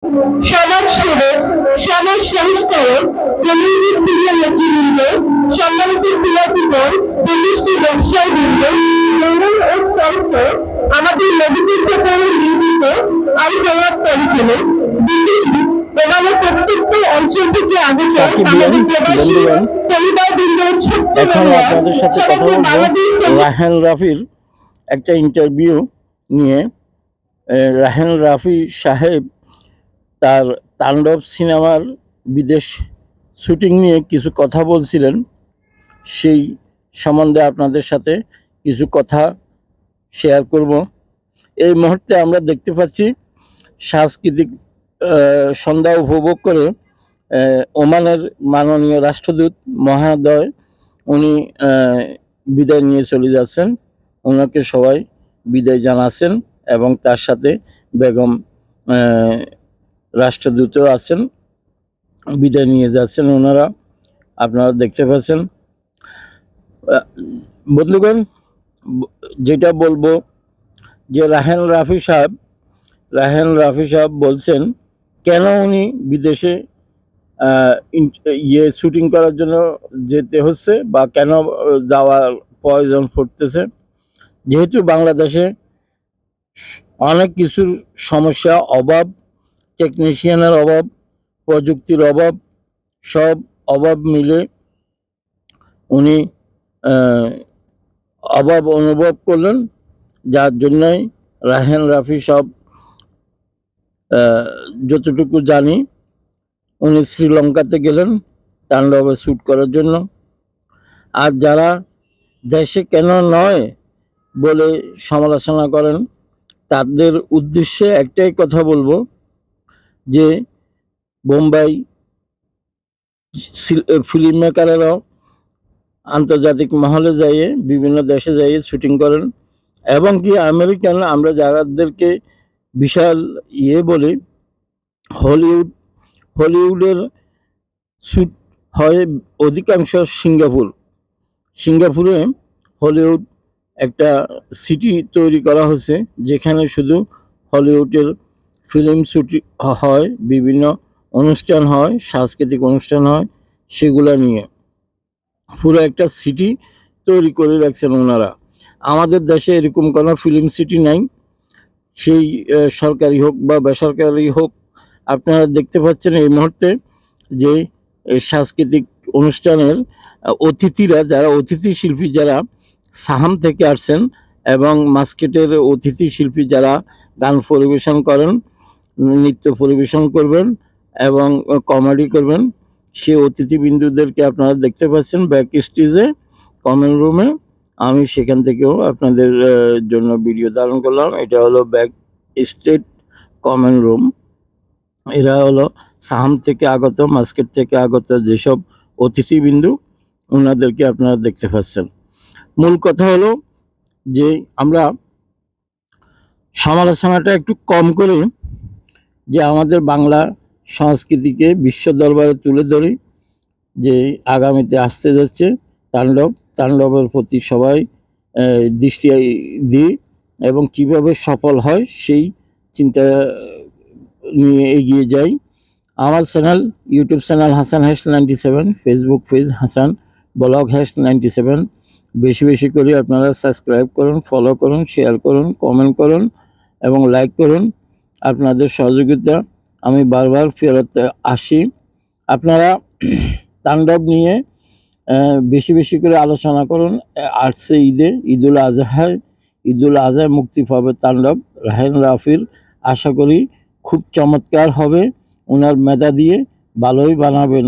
সমাজ সেবক, সমাজ সংস্কারক, কমিউনিটি সিনিয়র নেতৃবৃন্দ, সম্মানিত সিআরপিগণ, বিশিষ্ট ব্যবসায়ীবৃন্দ, ডোনার ও স্পন্সর, আমাদের মেডিকেল সেক্টরে নিয়োজিত আই প্রভাব পরিচালক, এভাবে প্রত্যেকটি অঞ্চল থেকে আগত আমাদের প্রবাসী পরিবারবৃন্দ, এখন আপনাদের সাথে কথা বলবো রাহেন রাফির একটা ইন্টারভিউ নিয়ে। রাহেন রাফি সাহেব তার তাণ্ডব সিনেমার বিদেশ শুটিং নিয়ে কিছু কথা বলছিলেন, সেই সম্বন্ধে আপনাদের সাথে কিছু কথা শেয়ার করব। এই মুহূর্তে আমরা দেখতে পাচ্ছি সাংস্কৃতিক সন্ধ্যা উপভোগ করে ওমানের মাননীয় রাষ্ট্রদূত মহোদয় উনি বিদায় নিয়ে চলে যাচ্ছেন। ওনাকে সবাই বিদায় জানাচ্ছেন এবং তার সাথে বেগম রাষ্ট্রদূতও আছেন, বিদায় নিয়ে যাচ্ছেন ওনারা, আপনারা দেখতে পাচ্ছেন। বন্ধুগণ, যেটা বলবো যে রাহেন রাফি সাহেব বলছেন কেন উনি বিদেশে শুটিং করার জন্য যেতে হচ্ছে বা কেন যাওয়ার প্রয়োজন পড়তেছে। যেহেতু বাংলাদেশে অনেক কিছুর সমস্যা, অভাব, টেকনিশিয়ানের অভাব, প্রযুক্তির অভাব, সব অভাব মিলে উনি অভাব অনুভব করলেন, যার জন্যই রাহেন রাফি সাহেব যতটুকু জানি উনি শ্রীলঙ্কাতে গেলেন তাণ্ডবে শ্যুট করার জন্য। আর যারা দেশে কেন নয় বলে সমালোচনা করেন তাদের উদ্দেশ্যে একটাই কথা বলবো যে বোম্বাই ফিল্ম মেকারেরাও আন্তর্জাতিক মহলে যাইয়ে বিভিন্ন দেশে যাইয়ে শুটিং করেন এবং কি আমেরিকান আমরা যাদেরকে বিশাল বলি হলিউডের শ্যুট হয় অধিকাংশ সিঙ্গাপুরে হলিউড একটা সিটি তৈরি করা হয়েছে যেখানে শুধু হলিউডের ফিল্ম শ্যুট হয়, বিভিন্ন অনুষ্ঠান হয়, সাংস্কৃতিক অনুষ্ঠান হয়, সেগুলো নিয়ে পুরো একটা সিটি তৈরি করে রাখছেন ওনারা। আমাদের দেশে এরকম কোনো ফিল্ম সিটি নাই, সেই সরকারি হোক বা বেসরকারি হোক। আপনারা দেখতে পাচ্ছেন এই মুহূর্তে যে সাংস্কৃতিক অনুষ্ঠানের অতিথিরা, যারা অতিথি শিল্পী, যারা সাহাম থেকে আসছেন এবং মাস্কেটের অতিথি শিল্পী যারা গান পরিবেশন করেন, নৃত্য পরিবেশন করবেন এবং কমেডি করবেন, সেই অতিথিবৃন্দুদেরকে আপনারা দেখতে পাচ্ছেন ব্যাক স্টেজে কমন রুমে। আমি সেখান থেকেও আপনাদের জন্য ভিডিও ধারণ করলাম। এটা হলো ব্যাক স্টেজ কমন রুম। এরা হলো সাহাম থেকে আগত, মাস্কেট থেকে আগত যেসব অতিথিবৃন্দু, ওনাদেরকে আপনারা দেখতে পাচ্ছেন। মূল কথা হলো যে আমরা সমালোচনাটা একটু কম করে যে আমাদের বাংলা সংস্কৃতিকে বিশ্ব দরবারে তুলে ধরি, যে আগামীতে আসতে যাচ্ছে তাণ্ডবের প্রতি সবাই দৃষ্টি দিই এবং কিভাবে সফল হয় সেই চিন্তা নিয়ে এগিয়ে যাই। আমার channel, YouTube channel Hasan hash 97, Facebook page Hasan blog hash 97, বেশি বেশি করে আপনারা সাবস্ক্রাইব করুন, ফলো করুন, শেয়ার করুন, কমেন্ট করুন এবং লাইক করুন। আপনাদের সহযোগিতা আমি বারবার ফেরত আসি। আপনারা তাণ্ডব নিয়ে বেশি বেশি করে আলোচনা করুন। আসছে ঈদুল আজহায় মুক্তি পাবে তাণ্ডব রাহেন রাফির। আশা করি খুব চমৎকার হবে, ওনার মেধা দিয়ে ভালোই বানাবেন।